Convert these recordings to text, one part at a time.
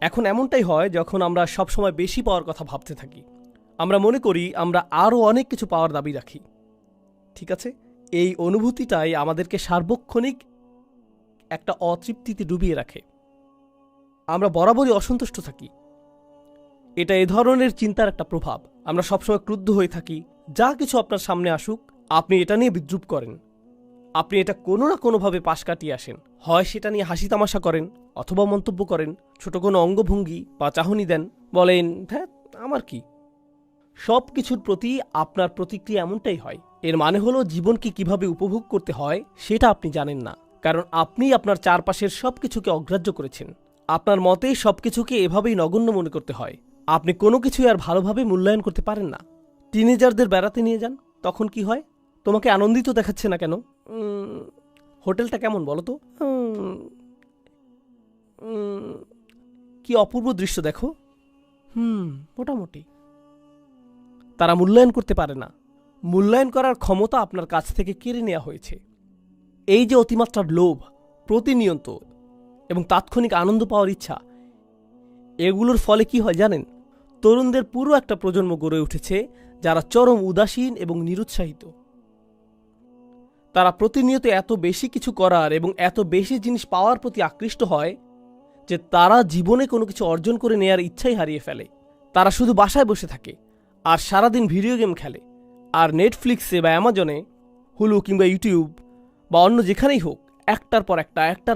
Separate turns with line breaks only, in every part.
এখন এমনটাই হয় যখন আমরা সবসময় বেশি পাওয়ার কথা ভাবতে থাকি। আমরা মনে করি আমরা আরও অনেক কিছু পাওয়ার দাবি রাখি। ঠিক আছে, এই অনুভূতিটাই আমাদেরকে সার্বক্ষণিক একটা অতৃপ্তিতে ডুবিয়ে রাখে। আমরা বরাবরই অসন্তুষ্ট থাকি। এটা এ ধরনের চিন্তার একটা প্রভাব। আমরা সবসময় ক্রুদ্ধ হয়ে থাকি। যা কিছু আপনার সামনে আসুক, আপনি এটা নিয়ে বিদ্রূপ করেন। আপনি এটা কোনো না কোনোভাবে পাশ কাটিয়ে আসেন। হয় সেটা নিয়ে হাসি তামাশা করেন, অথবা মন্তব্য করেন, ছোট কোনো অঙ্গভঙ্গি বা চাহনি দেন, বলেন হ্যাঁ আমার কি। সব কিছুর প্রতি আপনার প্রতিক্রিয়া এমনটাই হয়। এর মানে হলো জীবনকে কিভাবে উপভোগ করতে হয় সেটা আপনি জানেন না, কারণ আপনি আপনার চারপাশের সব কিছুকে অগ্রাহ্য করেছেন। আপনার মতে সব কিছুকে এভাবেই নগণ্য মনে করতে হয়। আপনি কোনো কিছুই আর ভালোভাবে মূল্যায়ন করতে পারেন না। টিনেজারদের বেড়াতে নিয়ে যান, তখন কি হয়? তোমাকে আনন্দিত দেখাচ্ছে না কেন? হোটেলটা কেমন বলো তো? কি অপূর্ব দৃশ্য দেখো। মোটামুটি। তারা মূল্যায়ন করতে পারে না। মূল্যায়ন করার ক্ষমতা আপনার কাছ থেকে কেড়ে নেওয়া হয়েছে। এই যে অতিমাত্রার লোভ, প্রতিনিয়ত এবং তাৎক্ষণিক আনন্দ পাওয়ার ইচ্ছা, এগুলোর ফলে কি হয় জানেন? তরুণদের পুরো একটা প্রজন্ম গড়ে উঠেছে যারা চরম উদাসীন এবং নিরুৎসাহিত। তারা প্রতিনিয়ত এত বেশি কিছু করার এবং এত বেশি জিনিস পাওয়ার প্রতি আকৃষ্ট হয় যে তারা জীবনে কোনো কিছু অর্জন করে নেয়ার ইচ্ছাই হারিয়ে ফেলে। তারা শুধু বাসায় বসে থাকে আর সারাদিন ভিডিও গেম খেলে, আর নেটফ্লিক্সে বা অ্যামাজনে, হুলু কিংবা ইউটিউব বা অন্য যেখানেই হোক একটার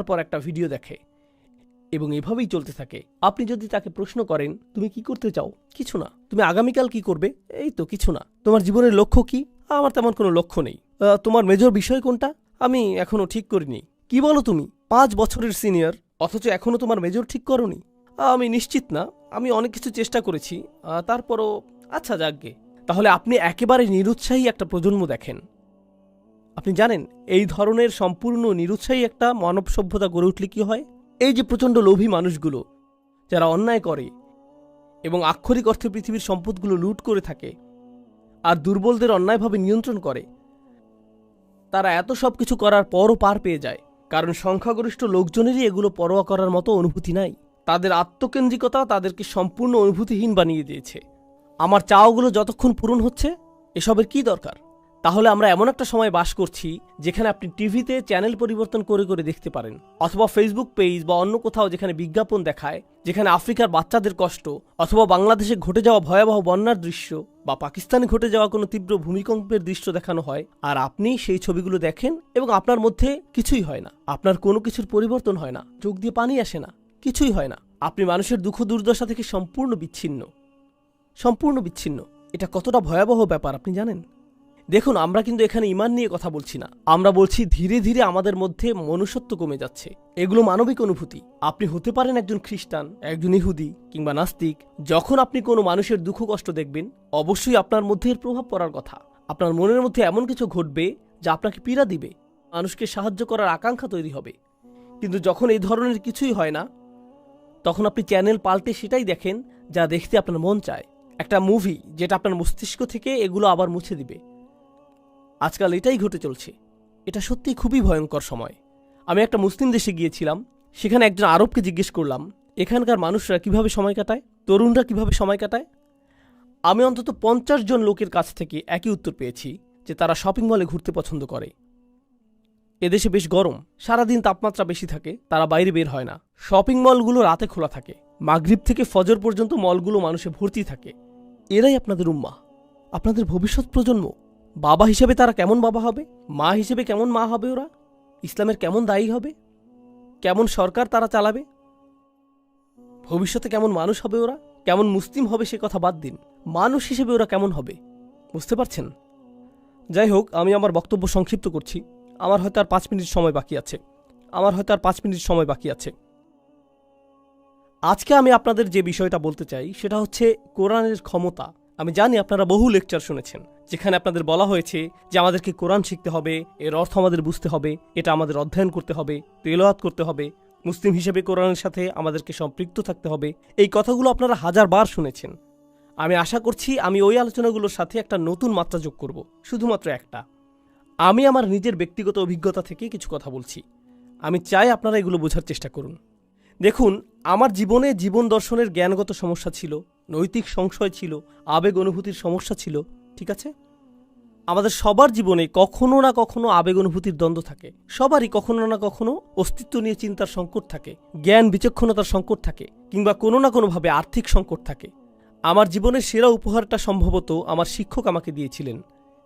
পর একটা ভিডিও দেখে এবং এভাবেই চলতে থাকে। আপনি যদি তাকে প্রশ্ন করেন তুমি কি করতে চাও, কিছু না। তুমি আগামীকাল কি করবে, এই তো কিছু না। তোমার জীবনের লক্ষ্য কি, আমার তেমন কোনো লক্ষ্য নেই। তোমার মেজর বিষয় কোনটা, আমি এখনো ঠিক করিনি। কি বলো তুমি 5 বছরের সিনিয়র, অথচ এখনো তোমার মেজর ঠিক করনি? আমি নিশ্চিত না, আমি অনেক কিছু চেষ্টা করেছি, তারপরও আচ্ছা যাকগে। তাহলে আপনি একেবারে নিরুৎসাহী একটা প্রজন্ম দেখেন। আপনি জানেন এই ধরনের সম্পূর্ণ নিরুৎসাহী একটা মানব সভ্যতা গড়ে উঠলে কি হয়? এই যে প্রচণ্ড লোভী মানুষগুলো যারা অন্যায় করে এবং আক্ষরিক অর্থে পৃথিবীর সম্পদগুলো লুট করে থাকে আর দুর্বলদের অন্যায়ভাবে নিয়ন্ত্রণ করে, তারা এত সব কিছু করার পরও পার পেয়ে যায়, কারণ সংখ্যাগরিষ্ঠ লোকজনেরই এগুলো পরোয়া করার মতো অনুভূতি নাই। তাদের আত্মকেন্দ্রিকতা তাদেরকে সম্পূর্ণ অনুভূতিহীন বানিয়ে দিয়েছে। আমার চাওয়াগুলো যতক্ষণ পূরণ হচ্ছে, এসবের কি দরকার? তাহলে আমরা এমন একটা সময় বাস করছি যেখানে আপনি টিভিতে চ্যানেল পরিবর্তন করে করে দেখতে পারেন, অথবা ফেসবুক পেজ বা অন্য কোথাও যেখানে বিজ্ঞাপন দেখায়, যেখানে আফ্রিকার বাচ্চাদের কষ্ট, অথবা বাংলাদেশে ঘটে যাওয়া ভয়াবহ বন্যার দৃশ্য, বা পাকিস্তানে ঘটে যাওয়া কোনো তীব্র ভূমিকম্পের দৃশ্য দেখানো হয়, আর আপনি সেই ছবিগুলো দেখেন এবং আপনার মধ্যে কিছুই হয় না। আপনার কোনো কিছুর পরিবর্তন হয় না, চোখ দিয়ে পানি আসে না, কিছুই হয় না। আপনি মানুষের দুঃখ দুর্দশা থেকে সম্পূর্ণ বিচ্ছিন্ন। এটা কতটা ভয়াবহ ব্যাপার আপনি জানেন? দেখুন, আমরা কিন্তু এখানে ঈমান নিয়ে কথা বলছি না। আমরা বলছি ধীরে ধীরে আমাদের মধ্যে মনুষ্যত্ব কমে যাচ্ছে। এগুলো মানবিক অনুভূতি। আপনি হতে পারেন একজন খ্রিস্টান, একজন ইহুদি কিংবা নাস্তিক। যখন আপনি কোনো মানুষের দুঃখ কষ্ট দেখবেন, অবশ্যই আপনার মধ্যে এর প্রভাব পড়ার কথা। আপনার মনের মধ্যে এমন কিছু ঘটবে যা আপনাকে পীড়া দিবে, মানুষকে সাহায্য করার আকাঙ্ক্ষা তৈরি হবে। কিন্তু যখন এই ধরনের কিছুই হয় না, তখন আপনি চ্যানেল পাল্টে সেটাই দেখেন যা দেখতে আপনার মন চায়। একটা মুভি যেটা আপনার মস্তিষ্ক থেকে এগুলো আবার মুছে দিবে। আজকাল এটাই ঘটে চলছে। এটা সত্যিই খুবই ভয়ঙ্কর সময়। আমি একটা মুসলিম দেশে গিয়েছিলাম। সেখানে একজন আরবকে জিজ্ঞেস করলাম এখানকার মানুষরা কিভাবে সময় কাটায়, তরুণরা কিভাবে সময় কাটায়। আমি অন্তত 50 জন লোকের কাছ থেকে একই উত্তর পেয়েছি যে তারা শপিং মলে ঘুরতে পছন্দ করে। এদেশে বেশ গরম, সারাদিন তাপমাত্রা বেশি থাকে, তারা বাইরে বের হয় না। শপিং মলগুলো রাতে খোলা থাকে, মাগরিব থেকে ফজর পর্যন্ত মলগুলো মানুষে ভর্তি থাকে। এরাই আপনাদের উম্মাহ, আপনাদের ভবিষ্যৎ প্রজন্ম। বাবা হিসেবে তারা কেমন বাবা হবে, মা হিসেবে কেমন মা হবে ওরা, ইসলামের কেমন দায়ী হবে, কেমন সরকার তারা চালাবে, ভবিষ্যতে কেমন মানুষ হবে ওরা, কেমন মুসলিম হবে সে কথা বাদ দিন, মানুষ হিসেবে ওরা কেমন হবে, বুঝতে পারছেন? যাই হোক, আমি আমার বক্তব্য সংক্ষিপ্ত করছি। আমার হয়তো আর 5 মিনিট সময় বাকি আছে। আজকে আমি আপনাদের যে বিষয়টা বলতে চাই সেটা হচ্ছে কোরআনের ক্ষমতা। আমি জানি আপনারা বহু লেকচার শুনেছেন যেখানে আপনাদের বলা হয়েছে যে আমাদেরকে কোরআন শিখতে হবে, এর অর্থ আমাদের বুঝতে হবে, এটা আমাদের অধ্যয়ন করতে হবে, তেলাওয়াত করতে হবে, মুসলিম হিসেবে কোরআনের সাথে আমাদেরকে সম্পৃক্ত থাকতে হবে। এই কথাগুলো আপনারা 1000 বার শুনেছেন। আমি আশা করছি আমি ওই আলোচনাগুলোর সাথে একটা নতুন মাত্রা যোগ করব, শুধুমাত্র একটা। আমি আমার নিজের ব্যক্তিগত অভিজ্ঞতা থেকে কিছু কথা বলছি। আমি চাই আপনারা এগুলো বোঝার চেষ্টা করুন। দেখুন, আমার জীবনে জীবন দর্শনের জ্ঞানগত সমস্যা ছিল, নৈতিক সংশয় ছিল, আবেগ অনুভূতির সমস্যা ছিল, ঠিক আছে? আমাদের সবার জীবনে কখনো না কখনো আবেগ অনুভূতির দ্বন্দ্ব থাকে, সবারই কখনো না কখনো অস্তিত্ব নিয়ে চিন্তার সংকট থাকে, জ্ঞান বিচক্ষণতার সংকট থাকে, কিংবা কোনো না কোনোভাবে আর্থিক সংকট থাকে। আমার জীবনের সেরা উপহারটা সম্ভবত আমার শিক্ষক আমাকে দিয়েছিলেন।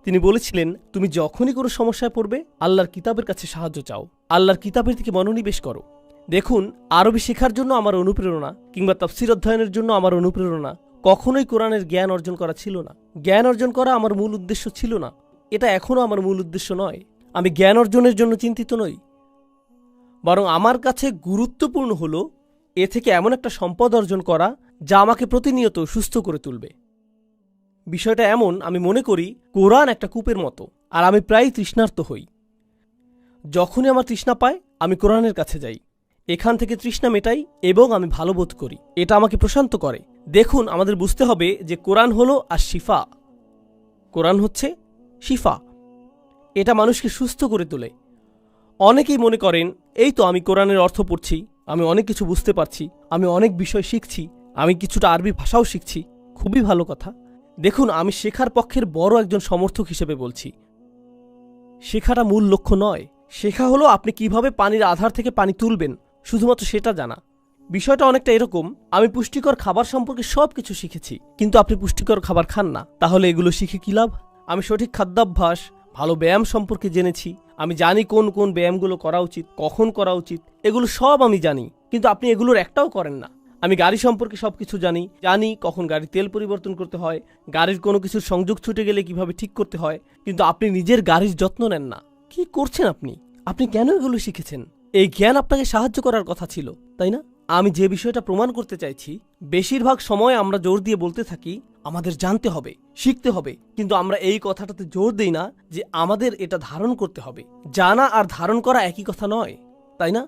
তিনি বলেছিলেন, তুমি যখনই কোনো সমস্যায় পড়বে আল্লাহর কিতাবের কাছে সাহায্য চাও, আল্লাহর কিতাবের দিকে মনোনিবেশ করো। দেখুন, আরবি শেখার জন্য আমার অনুপ্রেরণা কিংবা তাফসীর অধ্যয়নের জন্য আমার অনুপ্রেরণা কখনোই কোরআনের জ্ঞান অর্জন করা ছিল না। জ্ঞান অর্জন করা আমার মূল উদ্দেশ্য ছিল না, এটা এখনও আমার মূল উদ্দেশ্য নয়। আমি জ্ঞান অর্জনের জন্য চিন্তিত নই, বরং আমার কাছে গুরুত্বপূর্ণ হলো এ থেকে এমন একটা সম্পদ অর্জন করা যা আমাকে প্রতিনিয়ত সুস্থ করে তুলবে। বিষয়টা এমন, আমি মনে করি কোরআন একটা কূপের মতো, আর আমি প্রায় তৃষ্ণার্ত হই। যখনই আমার তৃষ্ণা পায় আমি কোরআনের কাছে যাই, এখান থেকে তৃষ্ণা মেটাই এবং আমি ভালো বোধ করি, এটা আমাকে প্রশান্ত করে। দেখুন, আমাদের বুঝতে হবে যে কোরআন হলো আর শিফা, কোরআন হচ্ছে শিফা, এটা মানুষকে সুস্থ করে তোলে। অনেকেই মনে করেন, এই তো আমি কোরআনের অর্থ পড়ছি, আমি অনেক কিছু বুঝতে পারছি, আমি অনেক বিষয় শিখছি, আমি কিছুটা আরবি ভাষাও শিখছি, খুবই ভালো কথা। দেখুন, আমি শেখার পক্ষের বড় একজন সমর্থক হিসেবে বলছি, শেখাটা মূল লক্ষ্য নয়। শেখা হলো আপনি কিভাবে পানির আধার থেকে পানি তুলবেন, শুধুমাত্র সেটা জানা। বিষয়টা অনেকটা এরকম, আমি পুষ্টিকর খাবার সম্পর্কে সব কিছু শিখেছি, কিন্তু আপনি পুষ্টিকর খাবার খান না, তাহলে এগুলো শিখে কি লাভ? আমি সঠিক খাদ্যাভ্যাস, ভালো ব্যায়াম সম্পর্কে জেনেছি, আমি জানি কোন কোন ব্যায়ামগুলো করা উচিত, কখন করা উচিত, এগুলো সব আমি জানি, কিন্তু আপনি এগুলোর একটাও করেন না। আমি গাড়ি সম্পর্কে সবকিছু জানি কখন গাড়ির তেল পরিবর্তন করতে হয়, গাড়ির কোনো কিছুর সংযোগ ছুটে গেলে কিভাবে ঠিক করতে হয়, কিন্তু আপনি নিজের গাড়ির যত্ন নেন না। কি করছেন আপনি? আপনি কেন এগুলো শিখেছেন? এই জ্ঞান আপনাকে সাহায্য করার কথা ছিল, তাই না? আমি যে বিষয়টা প্রমাণ করতে চাইছি, বেশিরভাগ সময় আমরা জোর দিয়ে বলতে থাকি আমাদের জানতে হবে, শিখতে হবে, কিন্তু আমরা এই কথাটাতে জোর দেই না যে আমাদের এটা ধারণ করতে হবে। জানা আর ধারণ করা একই কথা নয়, তাই না?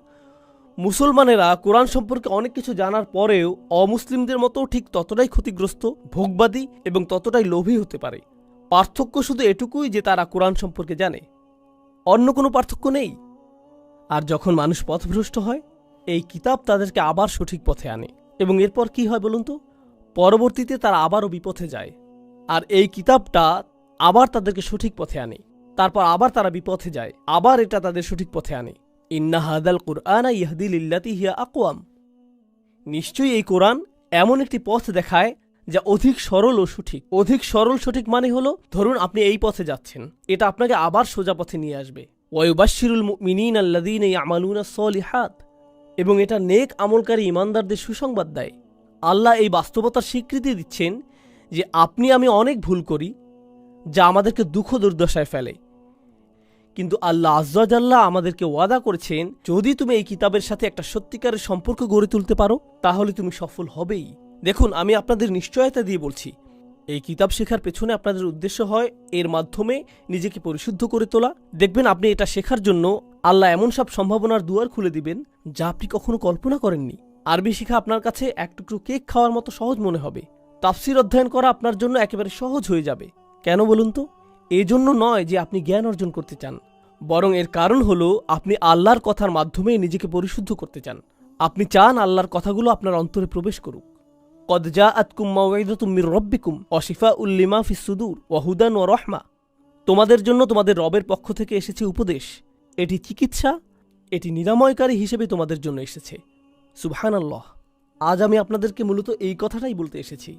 মুসলমানেরা কোরআন সম্পর্কে অনেক কিছু জানার পরেও অমুসলিমদের মতো ঠিক ততটাই ক্ষতিগ্রস্ত, ভোগবাদী এবং ততটাই লোভী হতে পারে। পার্থক্য শুধু এটুকুই যে তারা কোরআন সম্পর্কে জানে, অন্য কোনো পার্থক্য নেই। আর যখন মানুষ পথভ্রষ্ট হয়, এই কিতাব তাদেরকে আবার সঠিক পথে আনে, এবং এরপর কি হয় বলুন তো? পরবর্তীতে তারা আবারও বিপথে যায়, আর এই কিতাবটা আবার তাদেরকে সঠিক পথে আনে, তারপর আবার তারা বিপথে যায়, আবার এটা তাদের সঠিক পথে আনে। ইন্না হাদাল কুরআনা ইয়াহদি লিল্লাতি হিয়া আকওয়াম। নিশ্চয়ই এই কোরআন এমন একটি পথ দেখায় যা অধিক সরল ও সঠিক। অধিক সরল সঠিক মানে হলো, ধরুন আপনি এই পথে যাচ্ছেন, এটা আপনাকে আবার সোজা পথে নিয়ে আসবে। ওয়ায়ুবাশশিরুল মুমিনিনা আল্লাযীনা ইয়ামালুনাস সলিহাত, এবং এটা নেক আমলকারী ঈমানদারদের সুসংবাদ দেয়। আল্লাহ এই বাস্তবতার স্বীকৃতি দিচ্ছেন যে আপনি আমি অনেক ভুল করি, যা আমাদেরকে দুঃখ দুর্দশায় ফেলে, কিন্তু আল্লাহ আযজা ওয়াজাল্লা আমাদেরকে ওয়াদা করেছেন, যদি তুমি এই কিতাবের সাথে একটা সত্যিকারের সম্পর্ক গড়ে তুলতে পারো তাহলে তুমি সফল হবেই। দেখুন, আমি আপনাদের নিশ্চয়তা দিয়ে বলছি, এই কিতাব শেখার পেছনে আপনাদের উদ্দেশ্য হয় এর মাধ্যমে নিজেকে পরিশুদ্ধ করে তোলা। দেখবেন আপনি এটা শেখার জন্য আল্লাহ এমন সব সম্ভাবনার দুয়ার খুলে দিবেন যা আপনি কখনো কল্পনা করেননি। আরবি শেখা আপনার কাছে এক টুকরো কেক খাওয়ার মতো সহজ মনে হবে। তাফসীর অধ্যয়ন করা আপনার জন্য একেবারে সহজ হয়ে যাবে। কেন বলুন তো? এজন্য নয় যে আপনি জ্ঞান অর্জন করতে চান, বরং এর কারণ হলো আপনি আল্লাহর কথার মাধ্যমে নিজেকে পরিশুদ্ধ করতে চান। আপনি চান আল্লাহর কথাগুলো আপনার অন্তরে প্রবেশ করুক। কদ জাআতকুম মাউইযাতুম মির রাব্বিকুম ওয়া শিফাউল লিমা ফিস সুদূর ওয়া হুদান ওয়া রাহমা। তোমাদের জন্য তোমাদের রবের পক্ষ থেকে এসেছে উপদেশ, এটি চিকিৎসা, এটি নিরাময়কারী হিসেবে তোমাদের জন্য এসেছে। সুবহানাল্লাহ। আজ আমি আপনাদেরকে মূলত এই কথাটাই বলতে এসেছি।